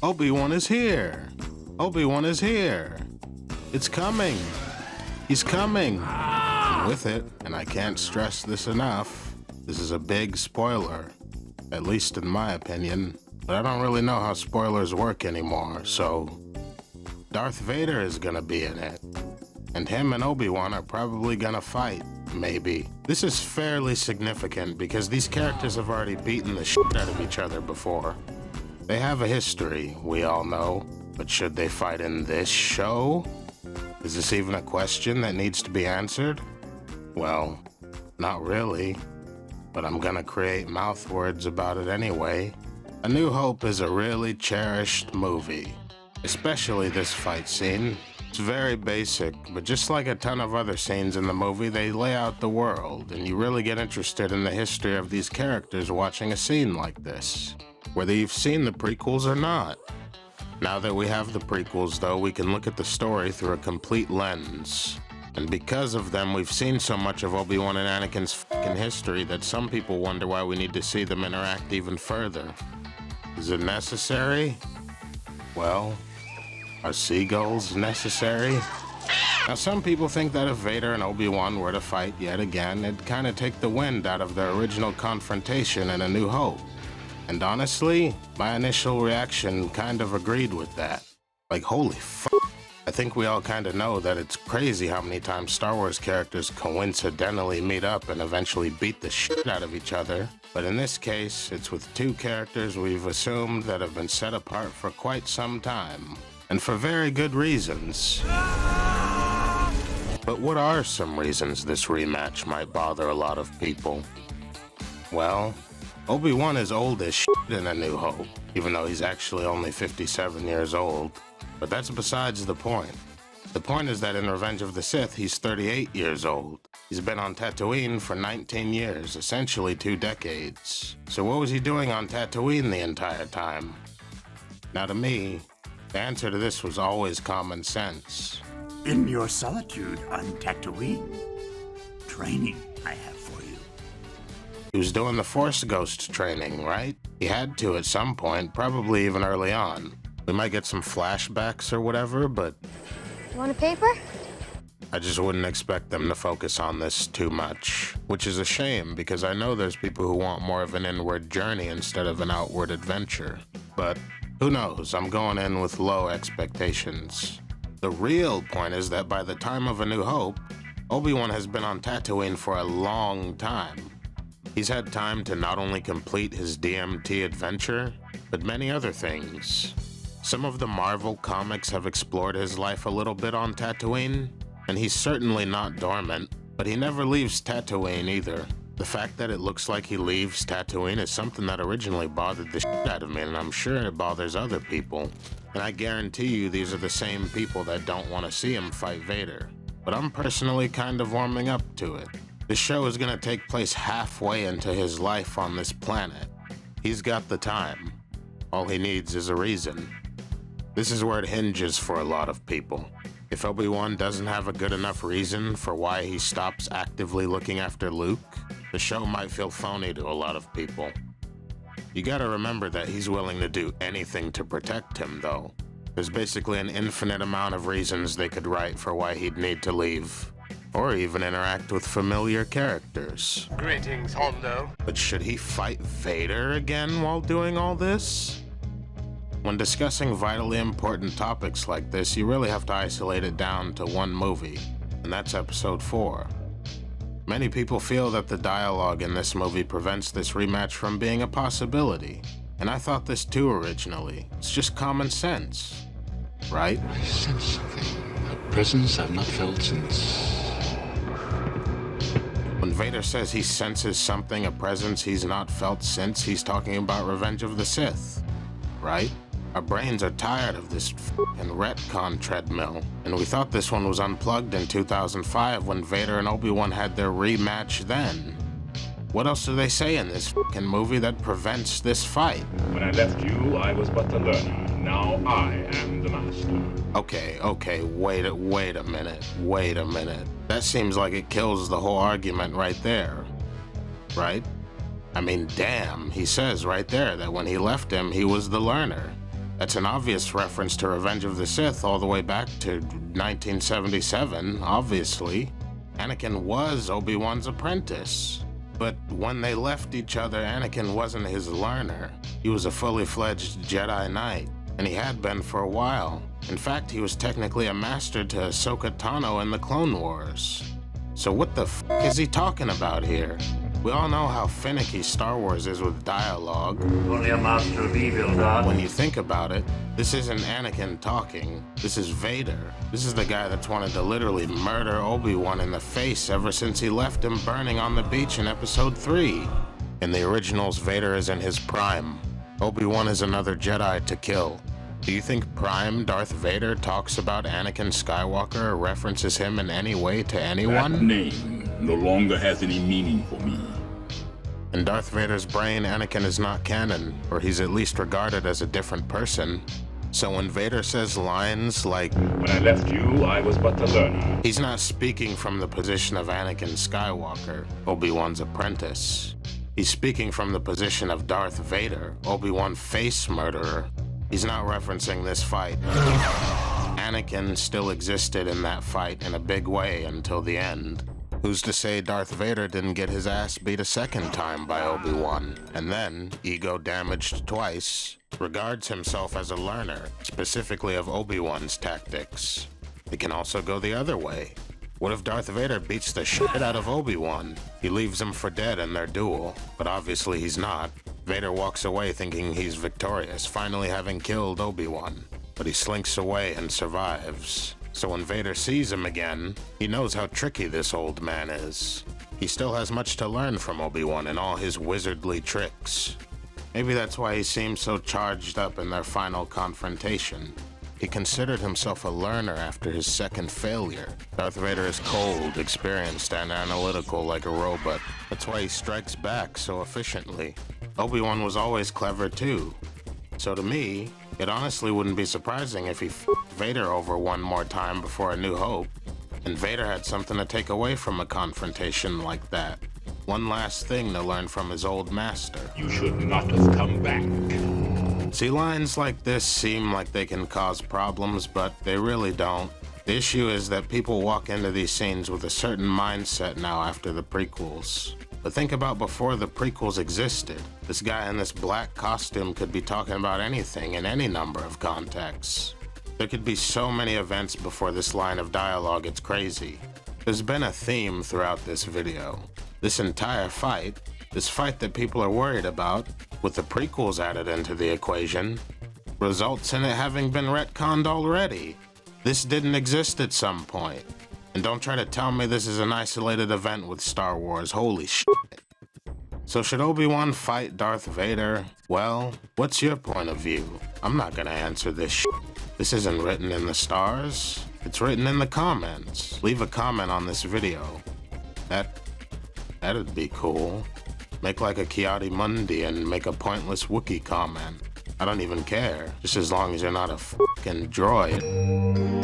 Obi Wan is here! Obi Wan is here! It's coming! He's coming! And with it, and I can't stress this enough, this is a big spoiler, at least in my opinion, but I don't really know how spoilers work anymore, so Darth Vader is gonna be in it, and him and Obi Wan are probably gonna fight, maybe. This is fairly significant because these characters have already beaten the shit out of each other before. They have a history, we all know, but should they fight in this show? Is this even a question that needs to be answered? Well, not really, but I'm gonna create mouth words about it anyway. A New Hope is a really cherished movie, especially this fight scene. It's very basic, but just like a ton of other scenes in the movie, they lay out the world, and you really get interested in the history of these characters watching a scene like this, whether you've seen the prequels or not. Now that we have the prequels, though, we can look at the story through a complete lens. And because of them, we've seen so much of Obi Wan and Anakin's f***ing history that some people wonder why we need to see them interact even further. Is it necessary? Well, are seagulls necessary? Now, some people think that if Vader and Obi Wan were to fight yet again, it'd kind of take the wind out of their original confrontation in A New Hope. And honestly, my initial reaction kind of agreed with that. Like, holy fuck. I think we all kind of know that it's crazy how many times Star Wars characters coincidentally meet up and eventually beat the shit out of each other. But in this case, it's with two characters we've assumed that have been set apart for quite some time. And for very good reasons. But what are some reasons this rematch might bother a lot of people? Well, Obi Wan is old as shit in A New Hope, even though he's actually only 57 years old. But that's besides the point. The point is that in Revenge of the Sith, he's 38 years old. He's been on Tatooine for 19 years, essentially 2 decades. So what was he doing on Tatooine the entire time? Now to me, the answer to this was always common sense. In your solitude on Tatooine, training I have for you. He was doing the Force Ghost training, right? He had to at some point, probably even early on. We might get some flashbacks or whatever, but You want a paper? I just wouldn't expect them to focus on this too much. Which is a shame, because I know there's people who want more of an inward journey instead of an outward adventure. But who knows, I'm going in with low expectations. The real point is that by the time of A New Hope, Obi-Wan has been on Tatooine for a long time. He's had time to not only complete his DMT adventure, but many other things. Some of the Marvel comics have explored his life a little bit on Tatooine, and he's certainly not dormant, but he never leaves Tatooine either. The fact that it looks like he leaves Tatooine is something that originally bothered the shit out of me, and I'm sure it bothers other people. And I guarantee you these are the same people that don't want to see him fight Vader. But I'm personally kind of warming up to it. The show is going to take place halfway into his life on this planet. He's got the time. All he needs is a reason. This is where it hinges for a lot of people. If Obi-Wan doesn't have a good enough reason for why he stops actively looking after Luke, the show might feel phony to a lot of people. You gotta remember that he's willing to do anything to protect him, though. There's basically an infinite amount of reasons they could write for why he'd need to leave, or even interact with familiar characters. Greetings, Hondo. But should he fight Vader again while doing all this? When discussing vitally important topics like this, you really have to isolate it down to one movie, and that's Episode 4. Many people feel that the dialogue in this movie prevents this rematch from being a possibility, and I thought this too originally. It's just common sense, right? I sense something, a presence I've not felt since... When Vader says he senses something, a presence he's not felt since, he's talking about Revenge of the Sith, right? Our brains are tired of this f***ing retcon treadmill, and we thought this one was unplugged in 2005 when Vader and Obi-Wan had their rematch then. What else do they say in this f***ing movie that prevents this fight? When I left you, I was but the learner. Now I am the master. Okay, wait a minute. That seems like it kills the whole argument right there, right? I mean, damn, he says right there that when he left him, he was the learner. That's an obvious reference to Revenge of the Sith all the way back to 1977, obviously. Anakin was Obi Wan's apprentice. But when they left each other, Anakin wasn't his learner. He was a fully fledged Jedi Knight, and he had been for a while. In fact, he was technically a master to Ahsoka Tano in the Clone Wars. So what the f is he talking about here? We all know how finicky Star Wars is with dialogue. Only a master of evil, Darth. When you think about it, this isn't Anakin talking. This is Vader. This is the guy that's wanted to literally murder Obi Wan in the face ever since he left him burning on the beach in Episode 3. In the originals, Vader is in his prime. Obi Wan is another Jedi to kill. Do you think Prime Darth Vader talks about Anakin Skywalker or references him in any way to anyone? That name no longer has any meaning for me. In Darth Vader's brain, Anakin is not canon, or he's at least regarded as a different person. So when Vader says lines like, When I left you, I was but a learner. he's not speaking from the position of Anakin Skywalker, Obi-Wan's apprentice. He's speaking from the position of Darth Vader, Obi-Wan face murderer. He's not referencing this fight. Anakin still existed in that fight in a big way until the end. Who's to say Darth Vader didn't get his ass beat a second time by Obi-Wan, and then, ego damaged twice, regards himself as a learner, specifically of Obi-Wan's tactics. It can also go the other way. What if Darth Vader beats the shit out of Obi-Wan? He leaves him for dead in their duel, but obviously he's not. Vader walks away thinking he's victorious, finally having killed Obi-Wan, but he slinks away and survives. So when Vader sees him again, he knows how tricky this old man is. He still has much to learn from Obi-Wan and all his wizardly tricks. Maybe that's why he seems so charged up in their final confrontation. He considered himself a learner after his second failure. Darth Vader is cold, experienced, and analytical like a robot. That's why he strikes back so efficiently. Obi-Wan was always clever too. So to me, it honestly wouldn't be surprising if he f***ed Vader over one more time before A New Hope. And Vader had something to take away from a confrontation like that. One last thing to learn from his old master. You should not have come back. See, lines like this seem like they can cause problems, but they really don't. The issue is that people walk into these scenes with a certain mindset now after the prequels. But think about before the prequels existed. This guy in this black costume could be talking about anything in any number of contexts. There could be so many events before this line of dialogue, it's crazy. There's been a theme throughout this video. This entire fight, this fight that people are worried about, with the prequels added into the equation, results in it having been retconned already. This didn't exist at some point. And don't try to tell me this is an isolated event with Star Wars, holy shit. So should Obi-Wan fight Darth Vader? Well, what's your point of view? I'm not gonna answer this shit. This isn't written in the stars. It's written in the comments. Leave a comment on this video. That'd be cool. Make like a Kiadi Mundi and make a pointless Wookiee comment. I don't even care, just as long as you're not a fucking droid.